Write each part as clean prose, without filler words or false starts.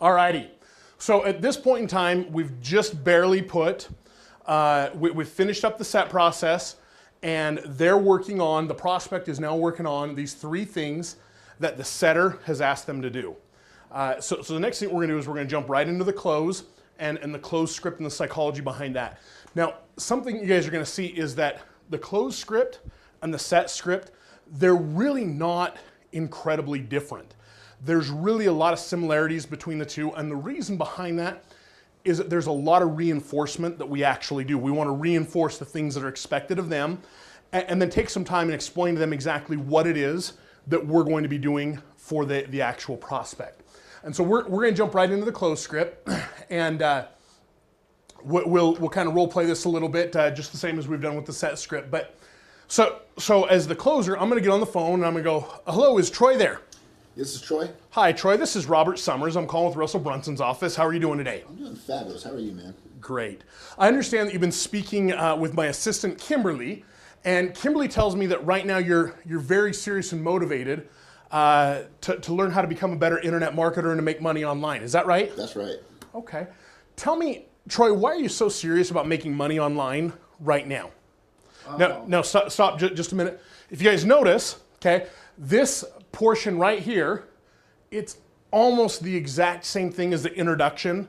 Alrighty. So at this point in time, we've just barely put, we've finished up the set process, and the prospect is now working on these 3 things that the setter has asked them to do. So the next thing we're gonna do is we're gonna jump right into the close and the close script and the psychology behind that. Now, something you guys are gonna see is that the close script and the set script, they're really not incredibly different. There's really a lot of similarities between the two, and the reason behind that is that there's a lot of reinforcement that we actually do. We want to reinforce the things that are expected of them, and then take some time and explain to them exactly what it is that we're going to be doing for the actual prospect. And so we're going to jump right into the close script, and we'll kind of role play this a little bit, just the same as we've done with the set script. But so as the closer, I'm going to get on the phone and I'm going to go, "Hello, is Troy there?" This is Troy. Hi, Troy. This is Robert Summers. I'm calling with Russell Brunson's office. How are you doing today? I'm doing fabulous. How are you, man? Great. I understand that you've been speaking with my assistant, Kimberly, and Kimberly tells me that right now you're very serious and motivated to learn how to become a better internet marketer and to make money online. Is that right? That's right. Okay. Tell me, Troy, why are you so serious about making money online right now? No, stop just a minute. If you guys notice, okay, this portion right here, it's almost the exact same thing as the introduction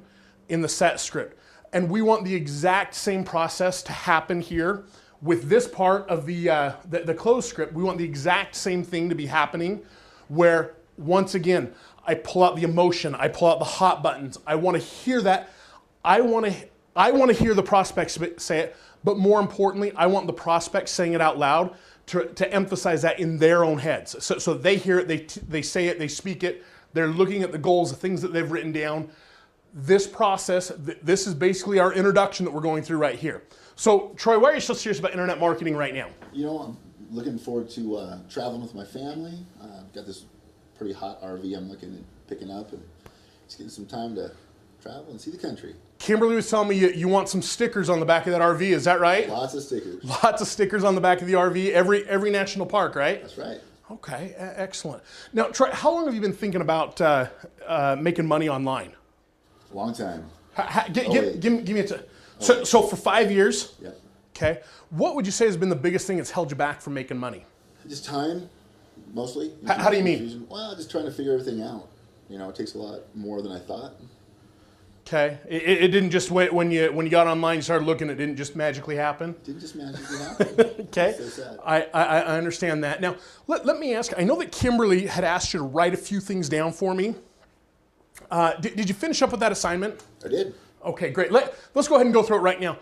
in the set script. And we want the exact same process to happen here with this part of the close script. We want the exact same thing to be happening, where once again, I pull out the emotion, I pull out the hot buttons. I want to hear that. I want to hear the prospects say it, but more importantly, I want the prospects saying it out loud to emphasize that in their own heads. So they hear it, they say it, they speak it, they're looking at the goals, the things that they've written down. This process, this is basically our introduction that we're going through right here. So Troy, why are you so serious about internet marketing right now? You know, I'm looking forward to traveling with my family. Got this pretty hot RV I'm looking at picking up, and just getting some time to travel and see the country. Kimberly was telling me you want some stickers on the back of that RV, is that right? Lots of stickers. Lots of stickers on the back of the RV, every national park, right? That's right. Okay, excellent. Now, Troy, how long have you been thinking about making money online? A long time. Give me a so for 5 years? Yep. Okay. What would you say has been the biggest thing that's held you back from making money? Just time, mostly. How do you mean? Well, just trying to figure everything out. You know, it takes a lot more than I thought. Okay. It didn't just when you got online, you started looking, it didn't just magically happen? It didn't just magically happen. Okay. So sad. I understand that. Now, let me ask, I know that Kimberly had asked you to write a few things down for me. Did you finish up with that assignment? I did. Okay, great. Let's go ahead and go through it right now.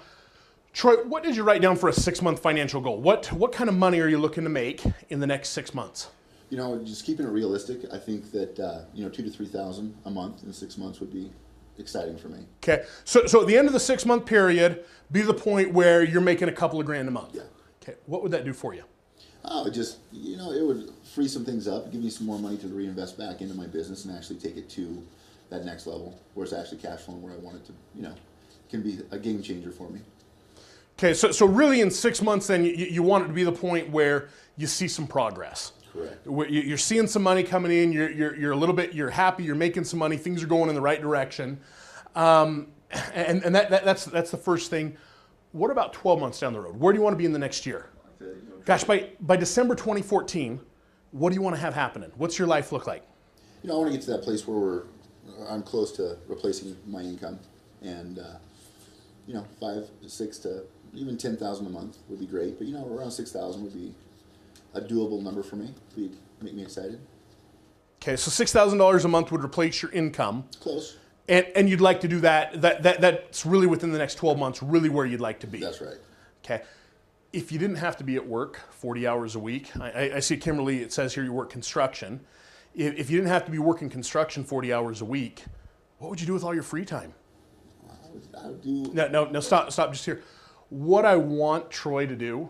Troy, what did you write down for a 6-month financial goal? What kind of money are you looking to make in the next 6 months? You know, just keeping it realistic, I think that, $2,000 to $3,000 a month in 6 months would be exciting for me. Okay, so at the end of the 6-month period, be the point where you're making a couple of grand a month. Yeah. Okay, what would that do for you? Oh, it just, it would free some things up, give me some more money to reinvest back into my business and actually take it to that next level where it's actually cash flowing where I want it to, can be a game changer for me. Okay, so really in 6 months then you want it to be the point where you see some progress. Correct. You're seeing some money coming in, you're happy, you're making some money, things are going in the right direction. And that's the first thing. What about 12 months down the road? Where do you want to be in the next year? Gosh, by December 2014, what do you want to have happening? What's your life look like? I want to get to that place where I'm close to replacing my income, and 5, 6 to even 10,000 a month would be great. But around 6,000 would be a doable number for me. It'd make me excited. Okay, so $6,000 a month would replace your income. Close. And you'd like to do that. That's really within the next 12 months, really where you'd like to be. That's right. Okay. If you didn't have to be at work 40 hours a week, I see Kimberly, it says here you work construction. If you didn't have to be working construction 40 hours a week, what would you do with all your free time? I would do... No, stop just here. What I want Troy to do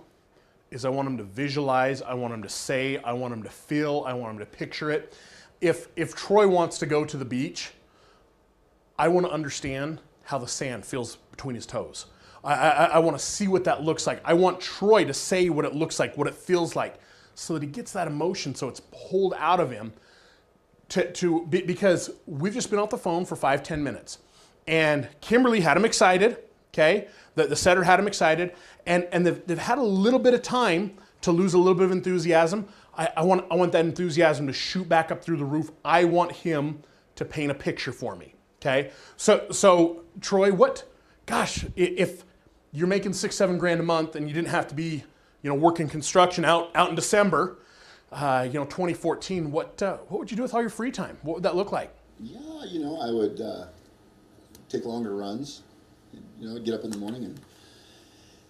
is I want him to visualize, I want him to say, I want him to feel, I want him to picture it. If Troy wants to go to the beach, I want to understand how the sand feels between his toes. I want to see what that looks like. I want Troy to say what it looks like, what it feels like, so that he gets that emotion, so it's pulled out of him because we've just been off the phone for 5-10 minutes, and Kimberly had him excited. Okay, the setter had him excited, and they've had a little bit of time to lose a little bit of enthusiasm. I want that enthusiasm to shoot back up through the roof. I want him to paint a picture for me. Okay, so Troy, if you're making $6-7 grand a month and you didn't have to be, working construction out in December, 2014, what would you do with all your free time? What would that look like? Yeah, I would take longer runs. I'd get up in the morning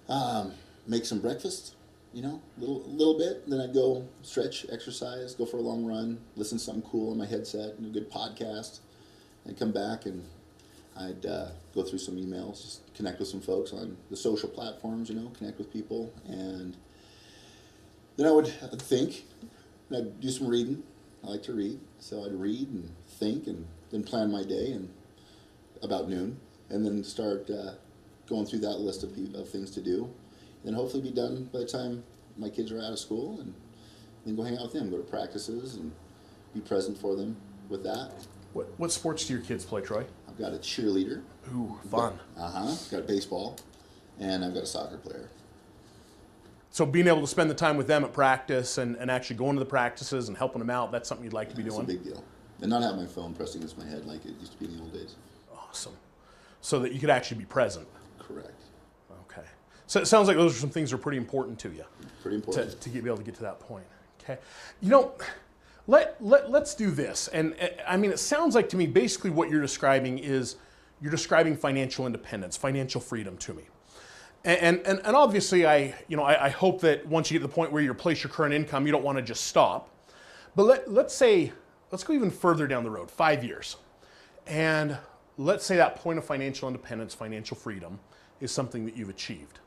and make some breakfast. Little bit. Then I'd go stretch, exercise, go for a long run, listen to something cool on my headset, a good podcast. I'd come back and I'd go through some emails, just connect with some folks on the social platforms, connect with people. And then I would think, and I'd do some reading. I like to read. So I'd read and think and then plan my day and about noon. And then start going through that list of things to do. Then hopefully be done by the time my kids are out of school, and then go hang out with them, go to practices and be present for them with that. What sports do your kids play, Troy? I've got a cheerleader. Ooh, fun. Got a baseball, and I've got a soccer player. So being able to spend the time with them at practice and actually going to the practices and helping them out, that's something you'd like to be doing? It's a big deal. And not have my phone pressed against my head like it used to be in the old days. Awesome. So that you could actually be present. Correct. Okay. So it sounds like those are some things that are pretty important to you. Pretty important. To be able to get to that point. Okay. Let's do this. And it sounds like to me, basically what you're describing is you're describing financial independence, financial freedom to me. And obviously I hope that once you get to the point where you replace your current income, you don't want to just stop. But let's go even further down the road, 5 years. And let's say that point of financial independence, financial freedom is something that you've achieved.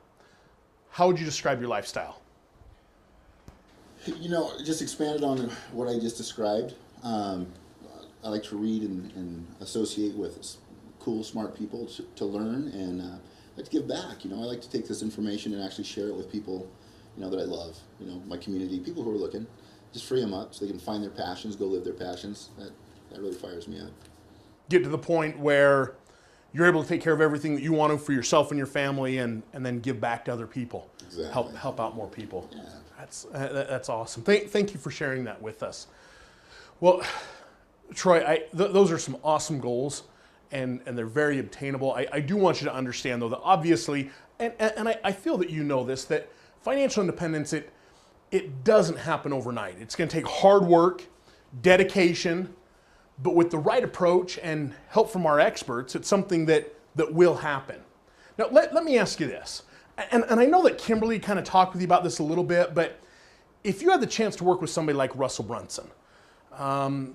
How would you describe your lifestyle? Just expanded on what I just described. I like to read and associate with cool, smart people to learn, and I like to give back. I like to take this information and actually share it with people, that I love, my community, people who are looking. Just free them up so they can find their passions, go live their passions. That really fires me up. Get to the point where you're able to take care of everything that you want to for yourself and your family, and then give back to other people. Exactly. Help out more people. Yeah. That's awesome. Thank you for sharing that with us. Well, Troy, those are some awesome goals, and they're very obtainable. I do want you to understand, though, that obviously, and I feel that you know this, that financial independence, it doesn't happen overnight. It's going to take hard work, dedication, but with the right approach and help from our experts, it's something that will happen. Now, let me ask you this. And I know that Kimberly kind of talked with you about this a little bit, but if you had the chance to work with somebody like Russell Brunson,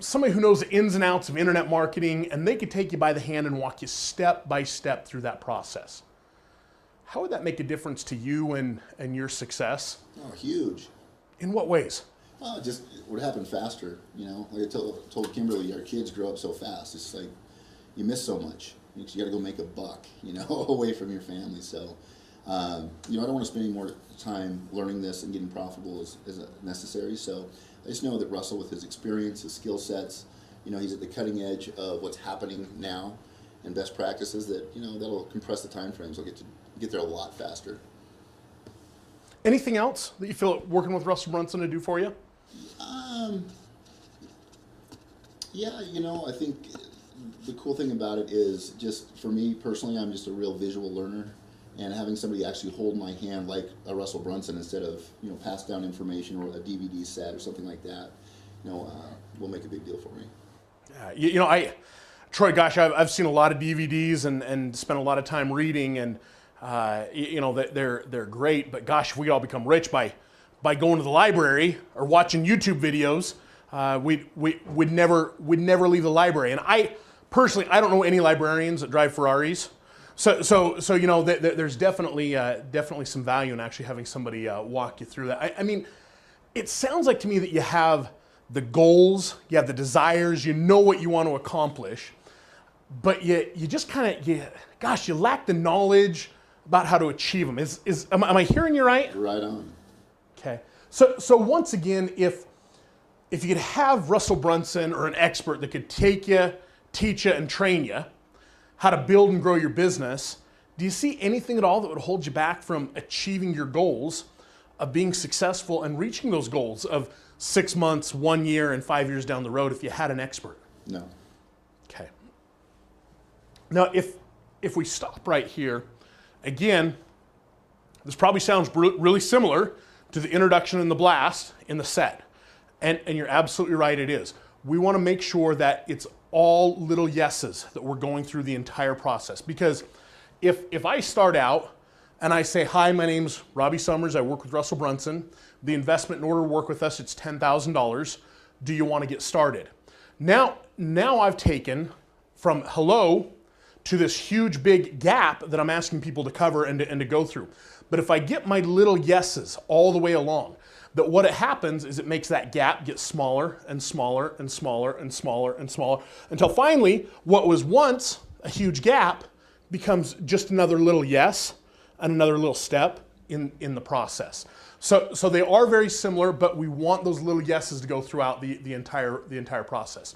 somebody who knows the ins and outs of internet marketing, and they could take you by the hand and walk you step by step through that process, how would that make a difference to you and your success? Oh, huge. In what ways? Well, it just would happen faster, Like I told Kimberly, our kids grow up so fast. It's like you miss so much. You got to go make a buck, away from your family. So, I don't want to spend any more time learning this and getting profitable as necessary. So I just know that Russell, with his experience, his skill sets, he's at the cutting edge of what's happening now and best practices that, that'll compress the time frames. I'll get there a lot faster. Anything else that you feel working with Russell Brunson to do for you? Yeah, I think the cool thing about it is, just for me personally, I'm just a real visual learner, and having somebody actually hold my hand like a Russell Brunson instead of, pass down information or a DVD set or something like that, will make a big deal for me. Troy, gosh, I've seen a lot of DVDs and spent a lot of time reading, and they're great, but gosh, if we all become rich by going to the library or watching YouTube videos, we'd never leave the library. And I personally, I don't know any librarians that drive Ferraris. So there's definitely some value in actually having somebody walk you through that. I mean, it sounds like to me that you have the goals, you have the desires, you know what you want to accomplish, but you just kind of, you lack the knowledge about how to achieve them. Am I hearing you right? Right on. Okay. So once again, if if you could have Russell Brunson or an expert that could take you, teach you, and train you how to build and grow your business, do you see anything at all that would hold you back from achieving your goals of being successful and reaching those goals of 6 months, 1 year, and 5 years down the road if you had an expert? No. Okay. Now, if we stop right here, again, this probably sounds really similar to the introduction and the blast in the set. And you're absolutely right, it is. We want to make sure that it's all little yeses that we're going through the entire process. Because if I start out and I say, hi, my name's Robbie Summers, I work with Russell Brunson. The investment in order to work with us, it's $10,000. Do you want to get started? Now I've taken from hello to this huge big gap that I'm asking people to cover and to go through. But if I get my little yeses all the way along, that what it happens is it makes that gap get smaller and smaller and smaller and smaller and smaller until finally what was once a huge gap becomes just another little yes and another little step in the process. So they are very similar, but we want those little yeses to go throughout the entire process.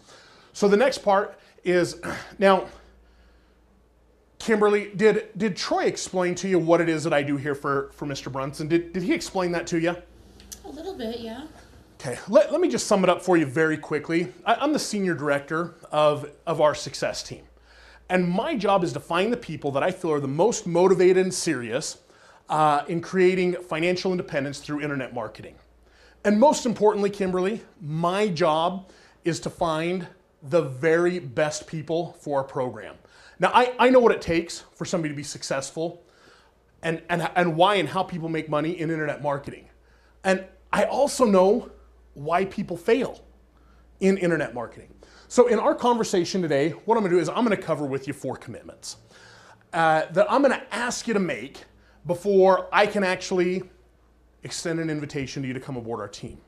So the next part is, now, Kimberly, did Troy explain to you what it is that I do here for Mr. Brunson? Did he explain that to you? A little bit, yeah. Okay, let me just sum it up for you very quickly. I'm the senior director of our success team. And my job is to find the people that I feel are the most motivated and serious in creating financial independence through internet marketing. And most importantly, Kimberly, my job is to find the very best people for our program. Now, I know what it takes for somebody to be successful and why and how people make money in internet marketing. And I also know why people fail in internet marketing. So in our conversation today, what I'm gonna do is I'm gonna cover with you 4 commitments that I'm gonna ask you to make before I can actually extend an invitation to you to come aboard our team.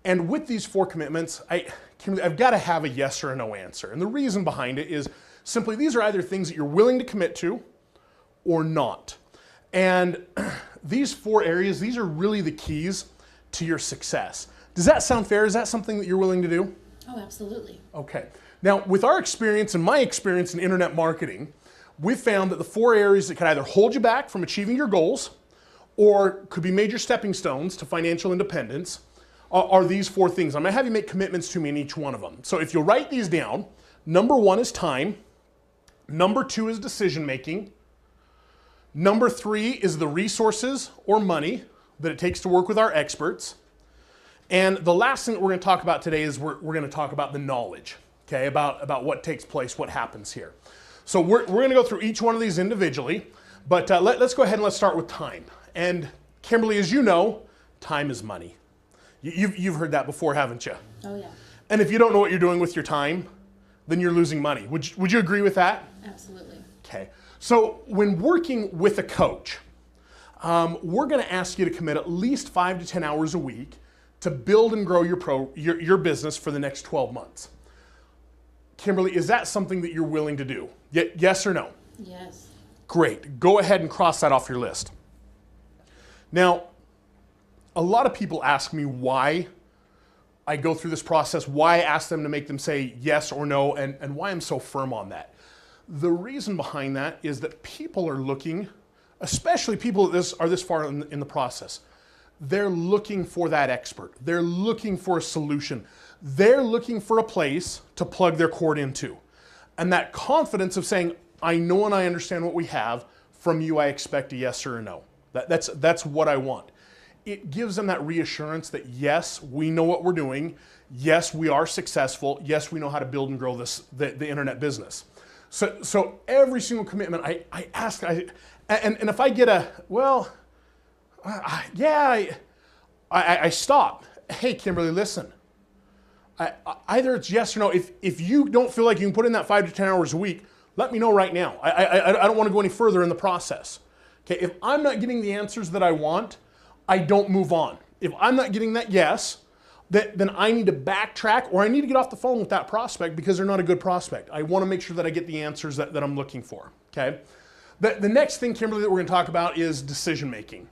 And with these 4 commitments, I've gotta have a yes or a no answer. And the reason behind it is simply these are either things that you're willing to commit to or not. And these 4 areas, these are really the keys to your success. Does that sound fair? Is that something that you're willing to do? Oh, absolutely. Okay. Now, with our experience and my experience in internet marketing, we've found that the 4 areas that can either hold you back from achieving your goals or could be major stepping stones to financial independence are these 4 things. I'm gonna have you make commitments to me in each one of them. So if you'll write these down, number 1 is time. Number 2 is decision making. Number 3 is the resources or money that it takes to work with our experts. And the last thing that we're going to talk about today is we're going to talk about the knowledge, okay, about what takes place, what happens here. So we're going to go through each one of these individually, but let's go ahead and let's start with time. And Kimberly, as you know, time is money. You've heard that before, haven't you? Oh, yeah. And if you don't know what you're doing with your time, then you're losing money. Would you agree with that? Absolutely. Okay. So when working with a coach, we're going to ask you to commit at least 5 to 10 hours a week to build and grow your business for the next 12 months. Kimberly, is that something that you're willing to do? Yes or no? Yes. Great. Go ahead and cross that off your list. Now, a lot of people ask me why I go through this process, why I ask them to make them say yes or no, and why I'm so firm on that. The reason behind that is that people are looking, especially people that are this far in the process, they're looking for that expert. They're looking for a solution. They're looking for a place to plug their cord into. And that confidence of saying, I know and I understand what we have, from you I expect a yes or a no. That's what I want. It gives them that reassurance that yes, we know what we're doing. Yes, we are successful. Yes, we know how to build and grow the internet business. So every single commitment I ask, and if I get a, well, yeah, I stop. Hey, Kimberly, listen. Either it's yes or no. If you don't feel like you can put in that 5 to 10 hours a week, let me know right now. I don't want to go any further in the process. Okay, if I'm not getting the answers that I want, I don't move on. If I'm not getting that yes, then I need to backtrack or I need to get off the phone with that prospect because they're not a good prospect. I want to make sure that I get the answers that I'm looking for, okay? The next thing, Kimberly, that we're going to talk about is decision making.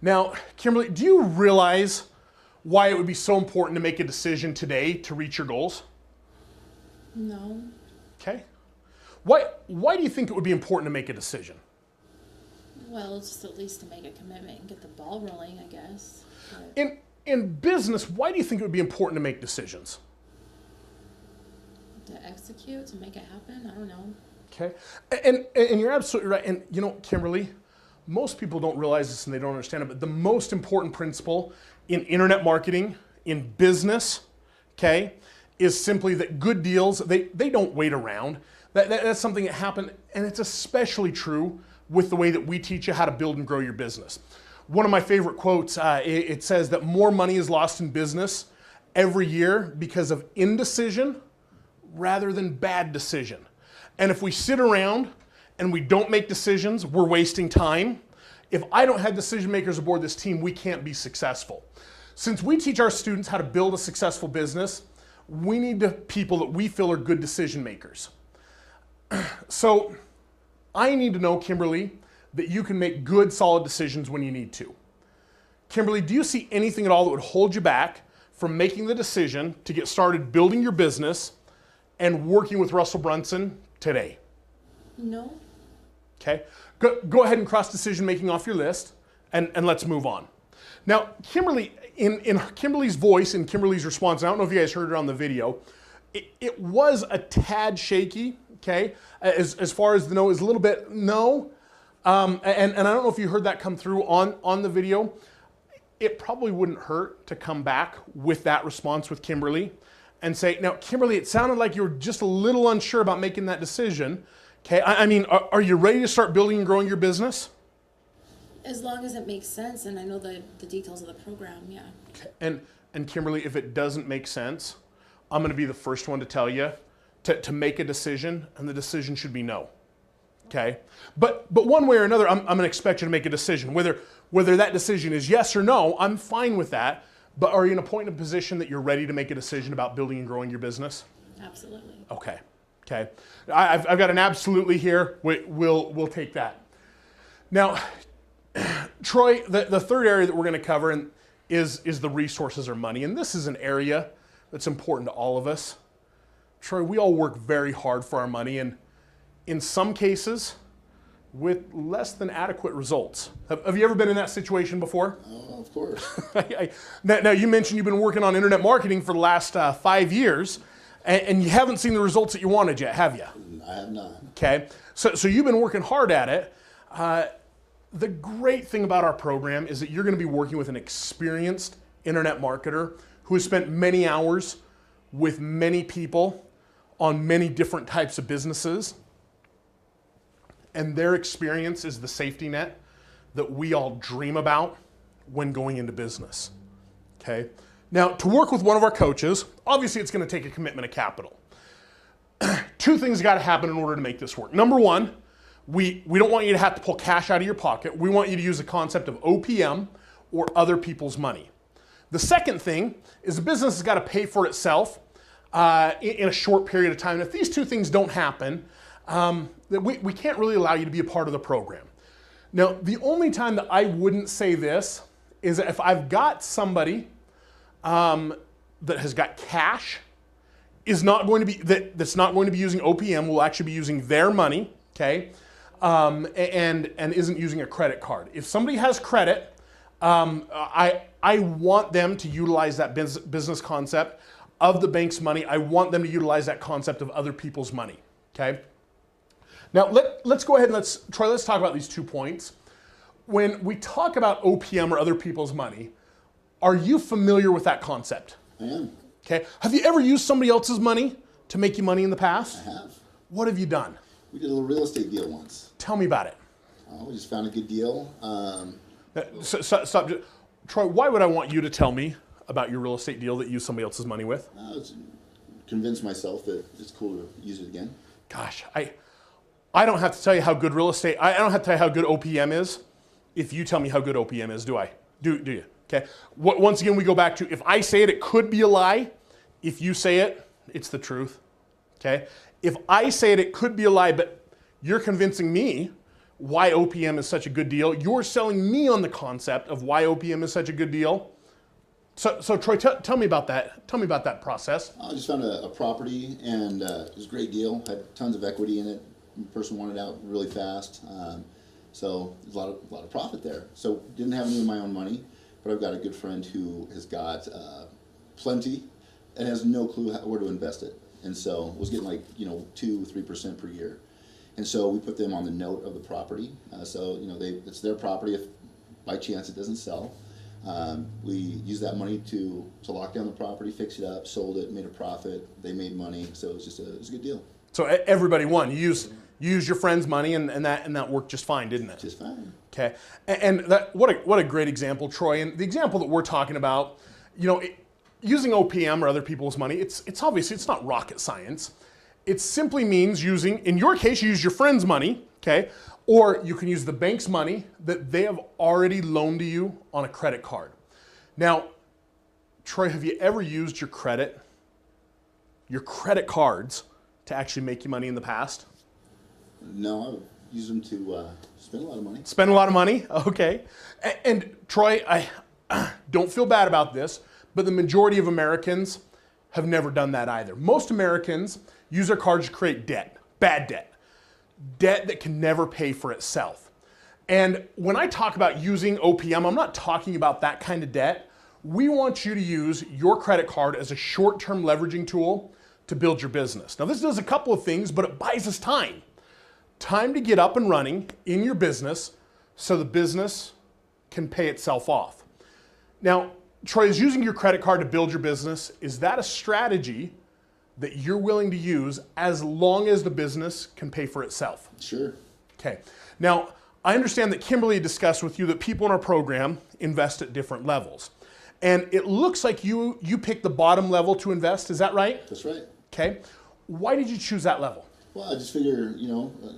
Now, Kimberly, do you realize why it would be so important to make a decision today to reach your goals? No. Okay. Why do you think it would be important to make a decision? Well, just at least to make a commitment and get the ball rolling, I guess. But In business, why do you think it would be important to make decisions? to execute, to make it happen, I don't know. Okay. And you're absolutely right. And you know, Kimberly, most people don't realize this and they don't understand it, but the most important principle in internet marketing, in business, okay, is simply that good deals, they don't wait around. That's something that happened, and it's especially true with the way that we teach you how to build and grow your business. One of my favorite quotes, it says that more money is lost in business every year because of indecision rather than bad decision. And if we sit around and we don't make decisions, we're wasting time. If I don't have decision makers aboard this team, we can't be successful. Since we teach our students how to build a successful business, we need people that we feel are good decision makers. So I need to know, Kimberly, that you can make good, solid decisions when you need to. Kimberly, do you see anything at all that would hold you back from making the decision to get started building your business and working with Russell Brunson today? No. Okay, go ahead and cross decision making off your list and let's move on. Now, Kimberly, in Kimberly's voice, in Kimberly's response, I don't know if you guys heard it on the video, it was a tad shaky, okay? As far as the no is a little bit no. And I don't know if you heard that come through on the video. It probably wouldn't hurt to come back with that response with Kimberly and say, now, Kimberly, it sounded like you were just a little unsure about making that decision. Okay, I mean, are you ready to start building and growing your business? As long as it makes sense and I know the details of the program, yeah. Okay. And Kimberly, if it doesn't make sense, I'm going to be the first one to tell you to make a decision, and the decision should be no. Okay, but one way or another, I'm going to expect you to make a decision. Whether that decision is yes or no, I'm fine with that. But are you in a point of position that you're ready to make a decision about building and growing your business? Absolutely. Okay. Okay. I've got an absolutely here. We'll take that. Now, Troy, the third area that we're going to cover is the resources or money, and this is an area that's important to all of us. Troy, we all work very hard for our money, and in some cases, with less than adequate results. Have you ever been in that situation before? Oh, of course. Now, you mentioned you've been working on internet marketing for the last 5 years, and you haven't seen the results that you wanted yet, have you? I have not. Okay, so you've been working hard at it. The great thing about our program is that you're going to be working with an experienced internet marketer who has spent many hours with many people on many different types of businesses. And their experience is the safety net that we all dream about when going into business. Okay? Now, to work with one of our coaches, obviously it's going to take a commitment of capital. Two things got to happen in order to make this work. Number one, we don't want you to have to pull cash out of your pocket. We want you to use the concept of OPM, or other people's money. The second thing is the business has got to pay for itself in a short period of time. And if these two things don't happen, we can't really allow you to be a part of the program. Now, the only time that I wouldn't say this is if I've got somebody that has got cash, that's not going to be using OPM, will actually be using their money, okay, and isn't using a credit card. If somebody has credit, I want them to utilize that business concept of the bank's money. I want them to utilize that concept of other people's money, okay? Now, let's go ahead and let's talk about these 2 points. When we talk about OPM, or other people's money, are you familiar with that concept? I am. Okay. Have you ever used somebody else's money to make you money in the past? I have. What have you done? We did a little real estate deal once. Tell me about it. We just found a good deal. Stop. Troy, why would I want you to tell me about your real estate deal that you used somebody else's money with? I was convinced myself that it's cool to use it again. Gosh, I don't have to tell you how good real estate, I don't have to tell you how good OPM is if you tell me how good OPM is, do I? Do you? Okay. Once again, we go back to, if I say it, it could be a lie. If you say it, it's the truth. Okay. If I say it, it could be a lie, but you're convincing me why OPM is such a good deal. You're selling me on the concept of why OPM is such a good deal. So Troy, tell me about that. Tell me about that process. I just found a property, and it was a great deal. Had tons of equity in it. The person wanted out really fast, so there's a lot of profit there. So didn't have any of my own money, but I've got a good friend who has got plenty and has no clue where to invest it, and so was getting like 2-3% per year. And so we put them on the note of the property. So it's their property if by chance it doesn't sell. We used that money to lock down the property, fix it up, sold it, made a profit. They made money, so it was a good deal. So everybody won. You used your friend's money, and that worked just fine, didn't it? Just fine. Okay, and what a great example, Troy. And the example that we're talking about, using OPM or other people's money, it's obviously it's not rocket science. It simply means using, in your case, you use your friend's money, okay, or you can use the bank's money that they have already loaned to you on a credit card. Now, Troy, have you ever used your credit cards to actually make you money in the past? No, I use them to spend a lot of money. Spend a lot of money? Okay. And Troy, I don't feel bad about this, but the majority of Americans have never done that either. Most Americans use their cards to create debt, bad debt that can never pay for itself. And when I talk about using OPM, I'm not talking about that kind of debt. We want you to use your credit card as a short-term leveraging tool to build your business. Now, this does a couple of things, but it buys us time. Time to get up and running in your business so the business can pay itself off. Now, Troy, is using your credit card to build your business, is that a strategy that you're willing to use as long as the business can pay for itself? Sure. Okay. Now, I understand that Kimberly discussed with you that people in our program invest at different levels. And it looks like you picked the bottom level to invest, is that right? That's right. Okay. Why did you choose that level? Well, I just figure,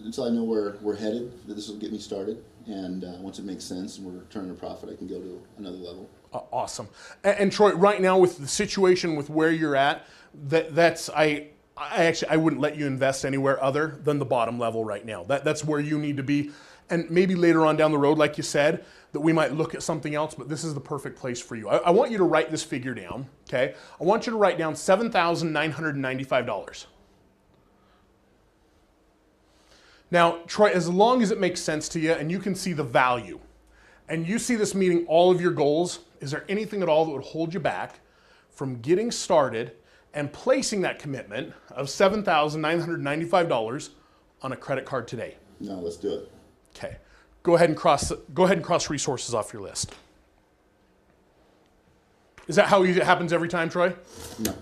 until I know where we're headed, that this will get me started. And once it makes sense and we're turning a profit, I can go to another level. Awesome. And Troy, right now with the situation with where you're at, I wouldn't let you invest anywhere other than the bottom level right now. That's where you need to be. And maybe later on down the road, like you said, that we might look at something else, but this is the perfect place for you. I want you to write this figure down, okay? I want you to write down $7,995. Now, Troy, as long as it makes sense to you and you can see the value, and you see this meeting all of your goals, is there anything at all that would hold you back from getting started and placing that commitment of $7,995 on a credit card today? No, let's do it. Okay. Go ahead and cross resources off your list. Is that how it happens every time, Troy? No.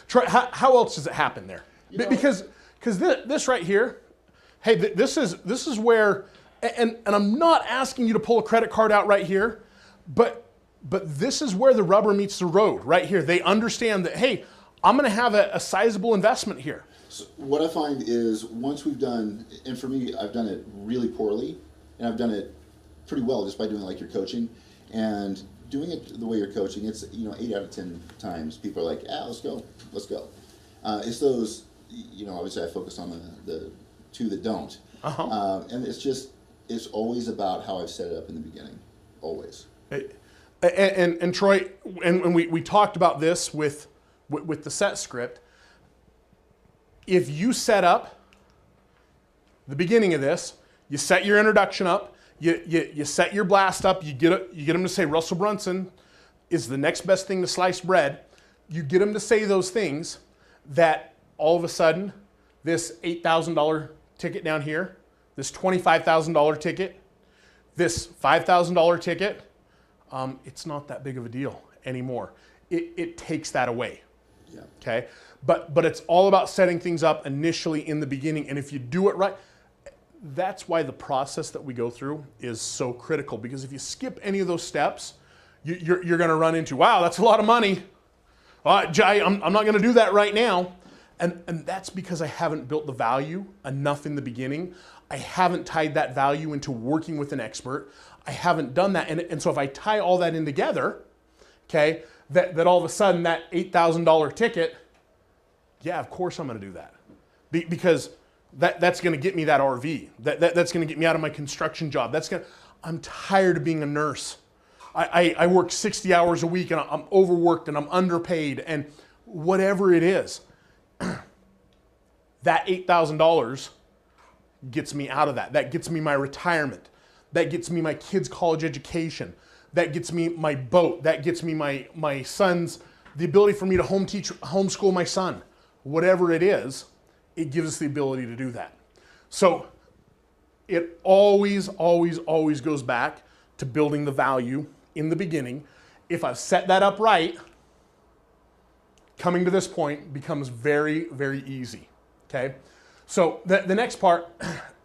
Troy, how else does it happen there? Because this right here, hey, this is where, and I'm not asking you to pull a credit card out right here, but this is where the rubber meets the road, right here. They understand that, hey, I'm going to have a sizable investment here. So what I find is once we've done, and for me, I've done it really poorly, and I've done it pretty well just by doing like your coaching, and doing it the way you're coaching, it's 8 out of 10 times people are like, let's go. It's those, obviously I focus on the two that don't, and it's always about how I've set it up in the beginning, always. And Troy, and we talked about this with the set script. If you set up the beginning of this, you set your introduction up, you set your blast up, you get them to say Russell Brunson is the next best thing to sliced bread. You get them to say those things that all of a sudden this $8,000 ticket down here, this $25,000 ticket, this $5,000 ticket, it's not that big of a deal anymore. It takes that away. Yeah. Okay. But it's all about setting things up initially in the beginning. And if you do it right, that's why the process that we go through is so critical. Because if you skip any of those steps, you're going to run into, wow, that's a lot of money. I'm not going to do that right now. And that's because I haven't built the value enough in the beginning. I haven't tied that value into working with an expert. I haven't done that. And so if I tie all that in together, okay, that all of a sudden that $8,000 ticket, yeah, of course I'm going to do that. Because that's going to get me that RV. That's going to get me out of my construction job. I'm tired of being a nurse. I work 60 hours a week and I'm overworked and I'm underpaid and whatever it is, that $8,000 gets me out of that. That gets me my retirement. That gets me my kids' college education. That gets me my boat. That gets me my son's, the ability for me to homeschool my son. Whatever it is, it gives us the ability to do that. So it always, always, always goes back to building the value in the beginning. If I've set that up right, coming to this point becomes very, very easy, okay? So the next part,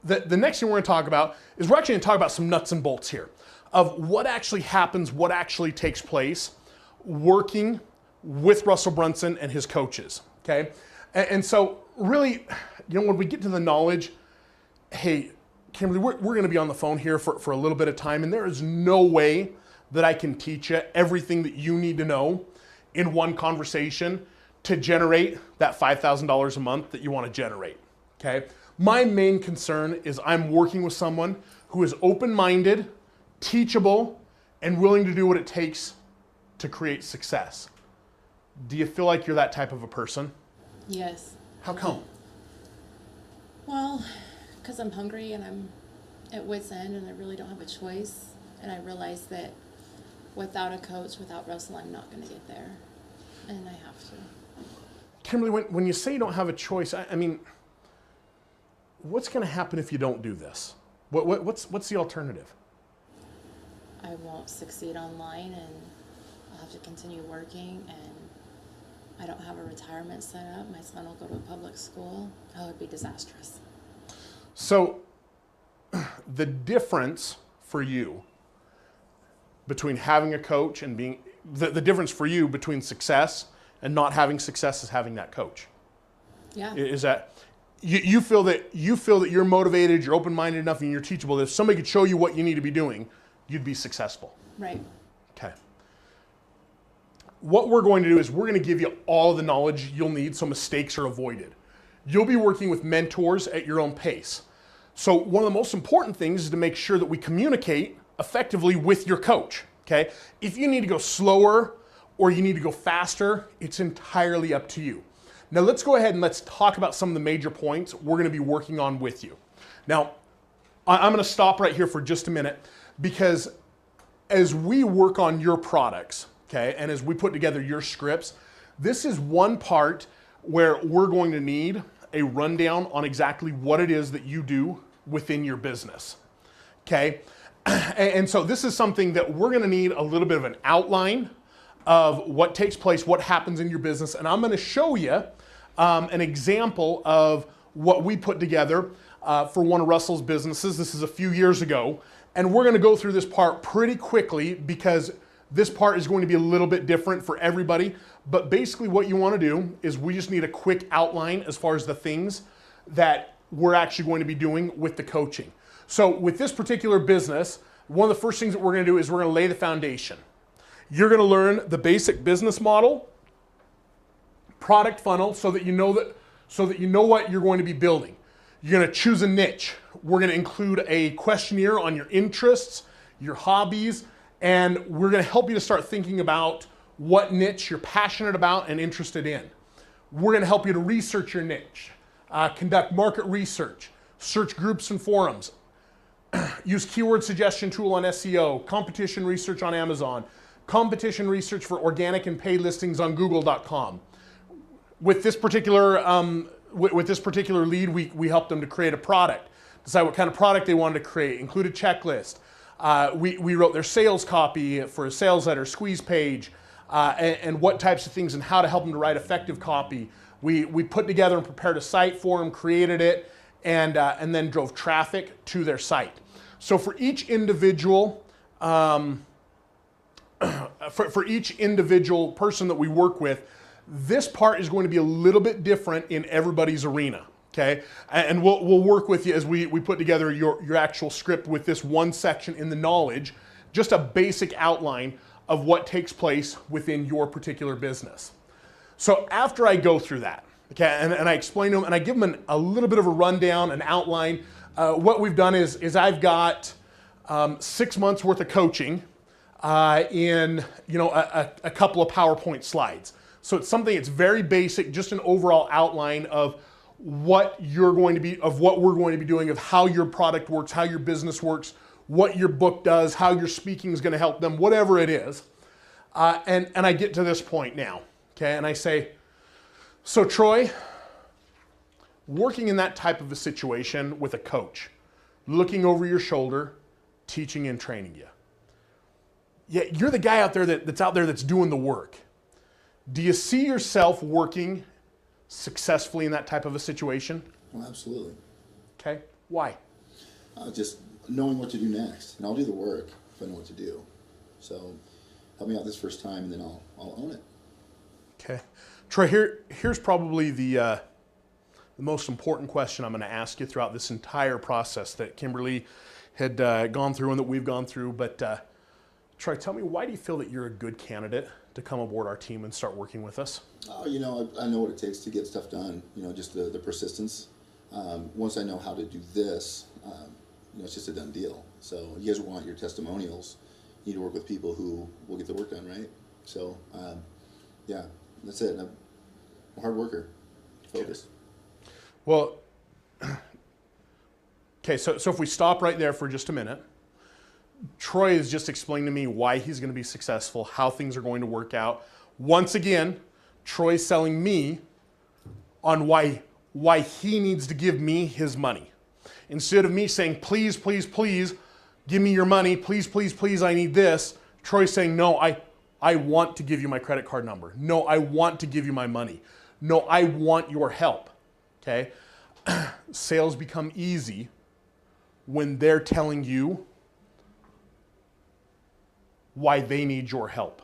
the next thing we're gonna talk about is we're actually gonna talk about some nuts and bolts here of what actually happens, what actually takes place working with Russell Brunson and his coaches, okay? And so really, you know, when we get to the knowledge, hey, Kimberly, we're gonna be on the phone here for a little bit of time, and there is no way that I can teach you everything that you need to know in one conversation to generate that $5,000 a month that you wanna generate, okay? My main concern is I'm working with someone who is open-minded, teachable, and willing to do what it takes to create success. Do you feel like you're that type of a person? Yes. How come? Well, because I'm hungry and I'm at wit's end and I really don't have a choice. And I realize that without a coach, without Russell, I'm not going to get there. And I have to. Kimberly, when you say you don't have a choice, I mean, what's going to happen if you don't do this? What's the alternative? I won't succeed online and I'll have to continue working and I don't have a retirement set up. My son will go to a public school. Oh, it'd be disastrous. So the difference for you between having a coach and being, the difference for you between success and not having success is having that coach. Yeah. Is that you feel that you're motivated, you're open-minded enough, and you're teachable that if somebody could show you what you need to be doing, you'd be successful. Right. Okay. What we're going to do is we're going to give you all the knowledge you'll need so mistakes are avoided. You'll be working with mentors at your own pace. So one of the most important things is to make sure that we communicate effectively with your coach, okay? If you need to go slower or you need to go faster, it's entirely up to you. Now let's go ahead and let's talk about some of the major points we're gonna be working on with you. Now, I'm gonna stop right here for just a minute because as we work on your products, okay, and as we put together your scripts, this is one part where we're going to need a rundown on exactly what it is that you do within your business, okay? And so this is something that we're gonna need a little bit of an outline of what takes place, what happens in your business, and I'm gonna show you an example of what we put together for one of Russell's businesses. This is a few years ago, and we're gonna go through this part pretty quickly because this part is going to be a little bit different for everybody, but basically what you wanna do is we just need a quick outline as far as the things that we're actually going to be doing with the coaching. So with this particular business, one of the first things that we're gonna do is we're gonna lay the foundation. You're gonna learn the basic business model, product funnel, so that you know what you're going to be building. You're gonna choose a niche. We're gonna include a questionnaire on your interests, your hobbies, and we're gonna help you to start thinking about what niche you're passionate about and interested in. We're gonna help you to research your niche, conduct market research, search groups and forums, use keyword suggestion tool on SEO, competition research on Amazon, competition research for organic and paid listings on google.com. With this particular lead, we helped them to create a product, decide what kind of product they wanted to create, include a checklist. We wrote their sales copy for a sales letter, squeeze page, and what types of things and how to help them to write effective copy. We put together and prepared a site for them, created it, and then drove traffic to their site. So for each individual, for each individual person that we work with, this part is going to be a little bit different in everybody's arena, okay? And we'll work with you as we put together your actual script with this one section in the knowledge, just a basic outline of what takes place within your particular business. So after I go through that, okay, and I explain to them and I give them a little bit of a rundown, an outline, what we've done is I've got 6 months worth of coaching in a couple of PowerPoint slides. So it's something that's very basic, just an overall outline of what you're going to be, of what we're going to be doing, of how your product works, how your business works, what your book does, how your speaking is going to help them, whatever it is. And I get to this point now, okay, and I say, so Troy, working in that type of a situation with a coach, looking over your shoulder, teaching and training you. Yeah, you're the guy out there that's out there that's doing the work. Do you see yourself working successfully in that type of a situation? Well, absolutely. Okay, why? Just knowing what to do next, and I'll do the work if I know what to do. So help me out this first time, and then I'll own it. Okay, Troy. Here's probably the most important question I'm going to ask you throughout this entire process that Kimberly had gone through and that we've gone through. But Troy, tell me, why do you feel that you're a good candidate to come aboard our team and start working with us? I know what it takes to get stuff done. Just the persistence. Once I know how to do this, it's just a done deal. So you guys want your testimonials. You need to work with people who will get the work done, right? So, yeah, that's it. I'm a hard worker. Focused. Well, okay, so if we stop right there for just a minute, Troy has just explained to me why he's going to be successful, how things are going to work out. Once again, Troy's selling me on why he needs to give me his money. Instead of me saying, please, please, please, give me your money, please, please, please, I need this, Troy's saying, no, I want to give you my credit card number. No, I want to give you my money. No, I want your help. Okay? Sales become easy when they're telling you why they need your help.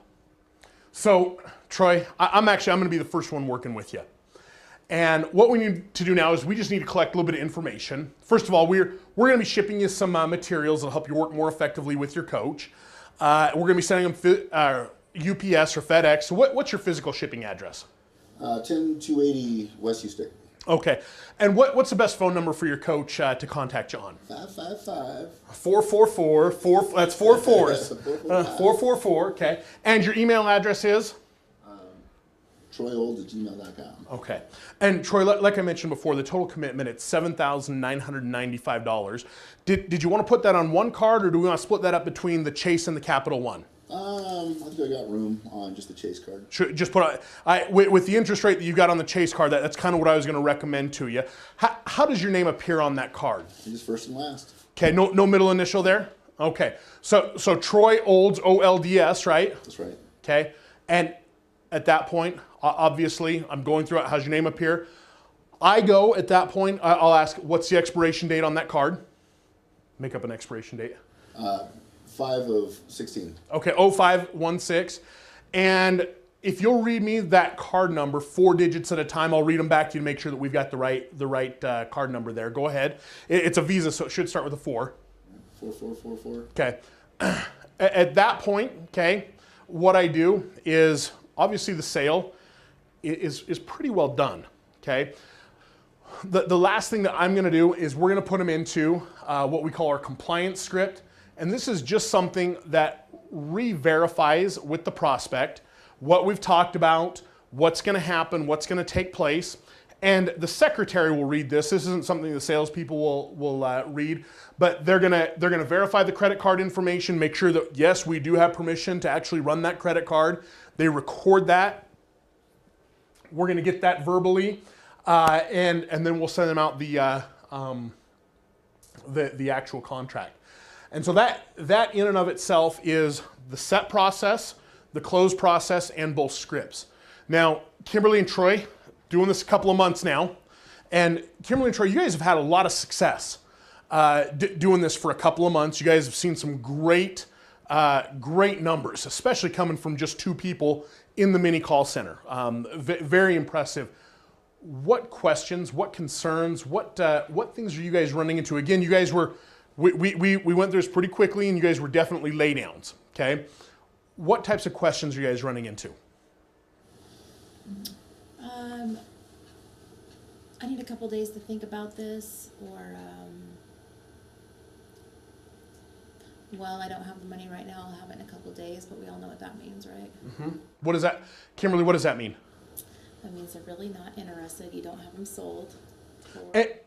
So, Troy, I'm going to be the first one working with you. And what we need to do now is we just need to collect a little bit of information. First of all, we're going to be shipping you some materials that'll help you work more effectively with your coach. We're going to be sending them UPS or FedEx. So what's your physical shipping address? 10280 West Houston. Okay. And what's the best phone number for your coach to contact you on? 555. 444. That's 4 fours. 444. Okay. And your email address is? TroyOld@gmail.com. Okay. And Troy, like I mentioned before, the total commitment, it's $7,995. Did you want to put that on one card, or do we want to split that up between the Chase and the Capital One? I think I got room on just the Chase card. Just put with the interest rate that you got on the Chase card, that's kind of what I was going to recommend to you. How does your name appear on that card? Just first and last. Okay, no middle initial there? Okay. So Troy Olds, OLDS, right? That's right. Okay. And at that point, obviously, I'm going through it. How's your name appear? At that point, I'll ask, what's the expiration date on that card? Make up an expiration date. 5/16. Okay, 0516. And if you'll read me that card number, 4 digits at a time, I'll read them back to you to make sure that we've got the right card number there. Go ahead. It's a Visa, so it should start with a 4. 4444. Okay. At that point, okay, what I do is, obviously the sale is pretty well done, okay? The last thing that I'm gonna do is we're gonna put them into what we call our compliance script. And this is just something that re-verifies with the prospect what we've talked about, what's going to happen, what's going to take place. And the secretary will read this. This isn't something the salespeople will read, but they're gonna verify the credit card information, make sure that yes, we do have permission to actually run that credit card. They record that. We're going to get that verbally, and then we'll send them out the actual contract. And so that in and of itself is the set process, the close process, and both scripts. Now, Kimberly and Troy, doing this a couple of months now, and Kimberly and Troy, you guys have had a lot of success doing this for a couple of months. You guys have seen some great numbers, especially coming from just 2 people in the mini call center. Very impressive. What questions, what concerns, what things are you guys running into? Again, you guys we went through this pretty quickly, and you guys were definitely laydowns, okay? What types of questions are you guys running into? I need a couple days to think about this, or well, I don't have the money right now, I'll have it in a couple of days, but we all know what that means, right? What does that, Kimberly, what does that mean? That means they're really not interested, you don't have them sold.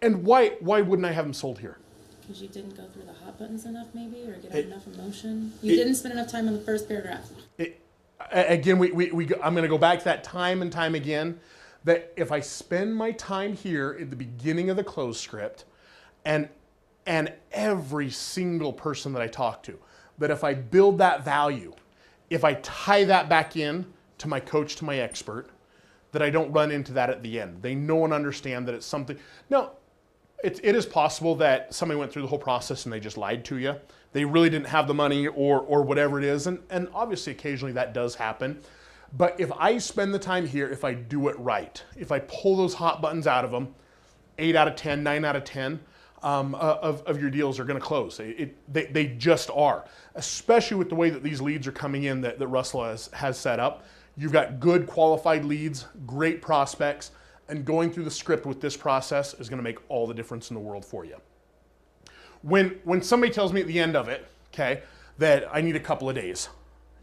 And why wouldn't I have them sold here? Because you didn't go through the hot buttons enough maybe, or get out enough emotion. You didn't spend enough time on the first paragraph. Again, I'm going to go back to that time and time again, that if I spend my time here at the beginning of the close script, and every single person that I talk to, that if I build that value, if I tie that back in to my coach, to my expert, that I don't run into that at the end. They know and understand that it's something. Now, it is possible that somebody went through the whole process and they just lied to you. They really didn't have the money or whatever it is. And obviously, occasionally that does happen. But if I spend the time here, if I do it right, if I pull those hot buttons out of them, 8 out of 10, 9 out of 10 of your deals are going to close. They just are, especially with the way that these leads are coming in that Russell has set up. You've got good qualified leads, great prospects, and going through the script with this process is going to make all the difference in the world for you. When somebody tells me at the end of it, okay, that I need a couple of days,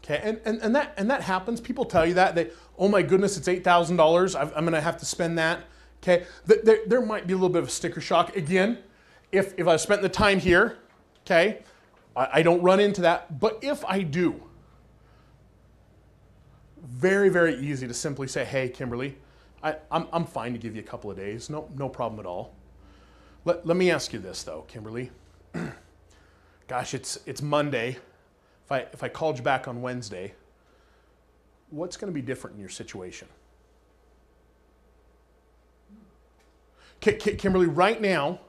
okay, and that happens. People tell you that oh my goodness, it's $8,000. I'm going to have to spend that. Okay, there might be a little bit of sticker shock. Again, if I spent the time here, okay, I don't run into that. But if I do, very, very easy to simply say, hey, Kimberly, I'm fine to give you a couple of days. No problem at all. Let me ask you this though, Kimberly. Gosh, it's Monday. If I called you back on Wednesday, what's going to be different in your situation? Kimberly, right now,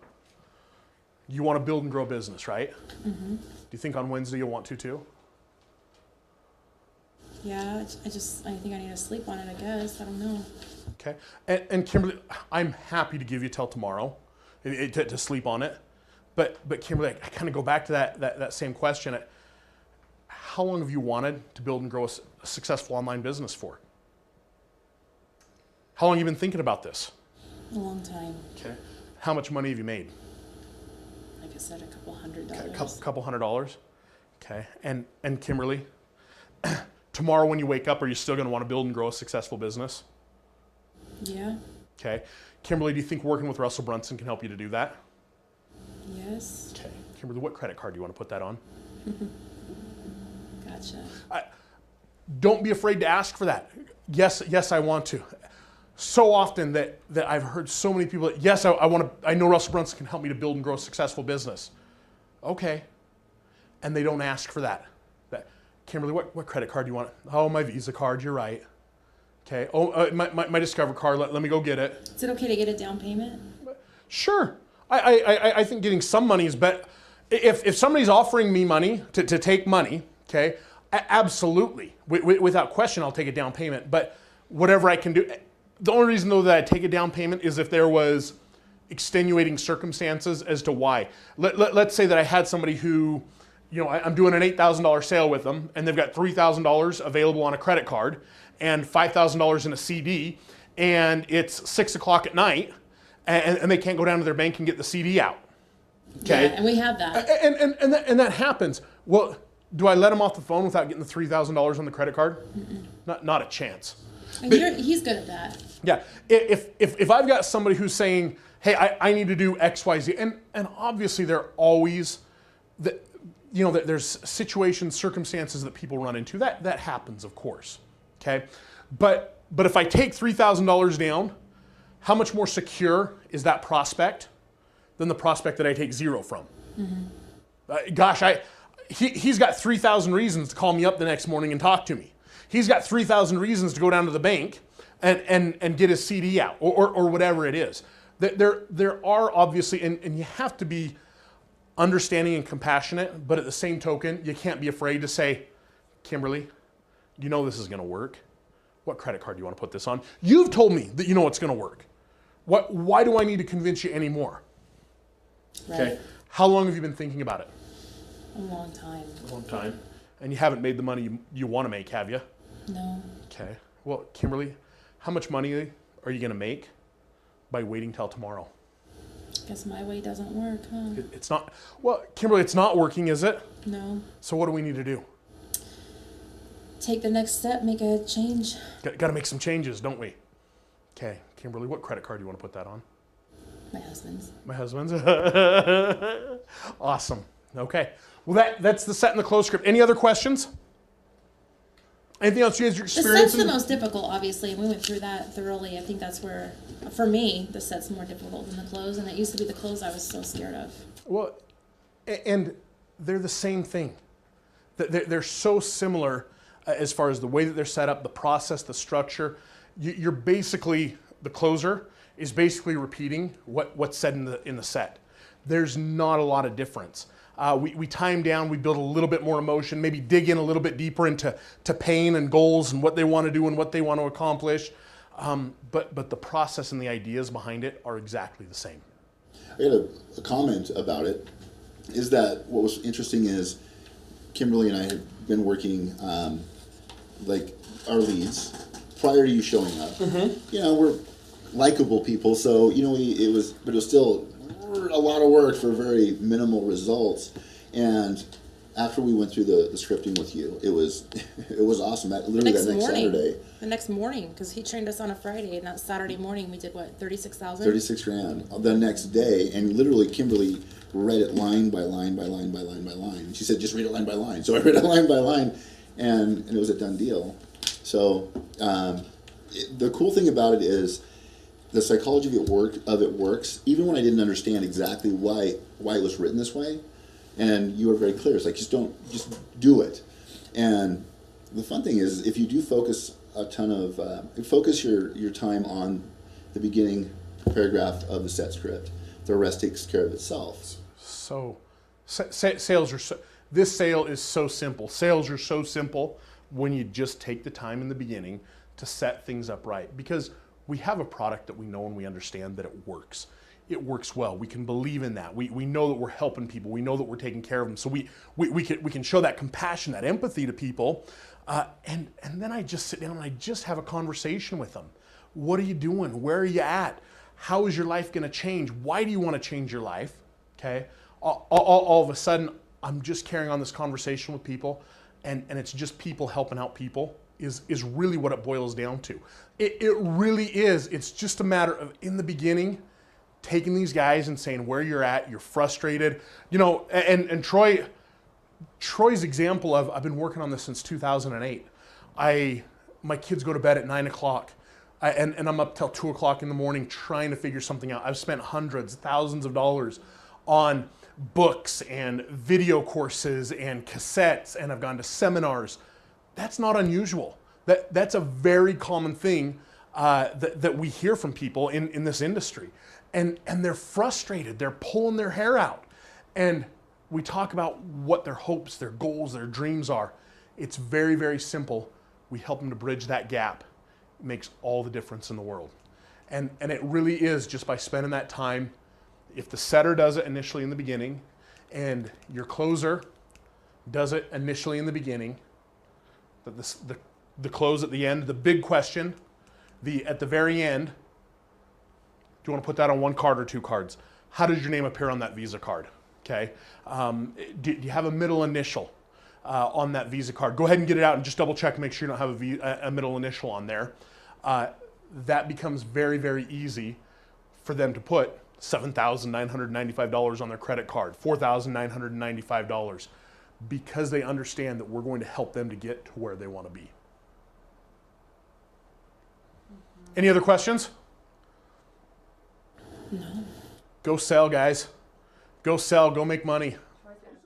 you want to build and grow a business, right? Mm-hmm. Do you think on Wednesday you'll want to too? Yeah, I think I need to sleep on it, I guess. I don't know. Okay. And Kimberly, I'm happy to give you till tomorrow to sleep on it. But Kimberly, I kind of go back to that same question. How long have you wanted to build and grow a successful online business for? How long have you been thinking about this? A long time. Okay. How much money have you made? Like I said, $200. Okay, couple $100. Okay. And Kimberly, tomorrow when you wake up, are you still going to want to build and grow a successful business? Yeah. Okay. Kimberly, do you think working with Russell Brunson can help you to do that? Yes. Okay. Kimberly, what credit card do you want to put that on? Gotcha. Don't be afraid to ask for that. Yes, I want to. So often that I've heard so many people, yes, I know Russell Brunson can help me to build and grow a successful business. Okay. And they don't ask for that. Kimberly, what credit card do you want? Oh, my Visa card, you're right. Okay. Oh, my Discover card, let me go get it. Is it okay to get a down payment? Sure. I think getting some money is better. If somebody's offering me money to take money, okay, absolutely. Without question, I'll take a down payment. But whatever I can do, the only reason though that I take a down payment is if there was extenuating circumstances as to why. Let's say that I had somebody who, I'm doing an $8,000 sale with them, and they've got $3,000 available on a credit card and $5,000 in a CD, and it's 6 o'clock at night, and they can't go down to their bank and get the CD out. Okay, yeah, and we have that. And that happens. Well, do I let them off the phone without getting the $3,000 on the credit card? Not a chance. And he's good at that. Yeah, if I've got somebody who's saying, hey, I need to do X, Y, Z, and obviously there are always there's situations, circumstances that people run into. That happens, of course. Okay, but if I take $3,000 down, how much more secure is that prospect than the prospect that I take zero from? Mm-hmm. He's got 3,000 reasons to call me up the next morning and talk to me. He's got 3,000 reasons to go down to the bank and get his CD out or whatever it is. There are obviously, and you have to be understanding and compassionate, but at the same token, you can't be afraid to say, Kimberly, you know this is going to work. What credit card do you want to put this on? You've told me that you know it's going to work. Why do I need to convince you anymore? Right. Okay. How long have you been thinking about it? A long time. A long time. And you haven't made the money you want to make, have you? No. Okay. Well, Kimberly, how much money are you going to make by waiting till tomorrow? Guess my way doesn't work, huh? It's not, well, Kimberly, it's not working, is it? No. So what do we need to do? Take the next step, make a change. Got to make some changes, don't we? Okay, Kimberly, what credit card do you want to put that on? My husband's. My husband's. Awesome. Okay. Well, that's the set and the close script. Any other questions? Anything else you guys are The experiencing? set's the most difficult, obviously, and we went through that thoroughly. I think that's where, for me, the set's more difficult than the close, and it used to be the close I was so scared of. Well, and they're the same thing. They're so similar as far as the way that they're set up, the process, the structure. You're basically, the closer is basically repeating what's said in the set. There's not a lot of difference. We time down, we build a little bit more emotion, maybe dig in a little bit deeper into pain and goals and what they want to do and what they want to accomplish. But the process and the ideas behind it are exactly the same. I got a comment about it, is that what was interesting is Kimberly and I have been working like our leads prior to you showing up. You know, we're likable people, so you know it was still a lot of work for very minimal results. And after we went through the scripting with you, it was awesome. Literally that next Saturday. The next morning, because he trained us on a Friday, and that Saturday morning we did what, 36,000? 36 grand the next day, and literally Kimberly read it line by line by line by line by line. She said, just read it line by line. So I read it line by line, and it was a done deal. So the cool thing about it is the psychology of it works, even when I didn't understand exactly why it was written this way. And you were very clear. It's like, just do it. And the fun thing is, if you do focus focus your time on the beginning paragraph of the set script, the rest takes care of itself. So, sales are this sale is so simple. Sales are so simple when you just take the time in the beginning to set things up right. Because we have a product that we know and we understand that it works. It works well. We can believe in that. We know that we're helping people. We know that we're taking care of them. So we can show that compassion, that empathy to people. And then I just sit down and I just have a conversation with them. What are you doing? Where are you at? How is your life going to change? Why do you want to change your life? Okay. All of a sudden, I'm just carrying on this conversation with people, and it's just people helping out people is really what it boils down to. It really is. It's just a matter of, in the beginning, taking these guys and saying where you're at, you're frustrated, you know, and Troy's example of, I've been working on this since 2008. My kids go to bed at 9 o'clock. And I'm up till 2 o'clock in the morning trying to figure something out. I've spent hundreds, thousands of dollars on books and video courses and cassettes, and I've gone to seminars. That's not unusual. That's a very common thing that we hear from people in this industry. And they're frustrated. They're pulling their hair out. And we talk about what their hopes, their goals, their dreams are. It's very, very simple. We help them to bridge that gap. It makes all the difference in the world. And it really is just by spending that time. If the setter does it initially in the beginning, and your closer does it initially in the beginning, the close at the end, the big question, at the very end, do you want to put that on one card or two cards? How does your name appear on that Visa card? Okay. Do you have a middle initial on that Visa card? Go ahead and get it out and just double check and make sure you don't have a middle initial on there. That becomes very, very easy for them to put $7,995 on their credit card, $4,995, because they understand that we're going to help them to get to where they want to be. Any other questions? No. Go sell, guys. Go sell, go make money.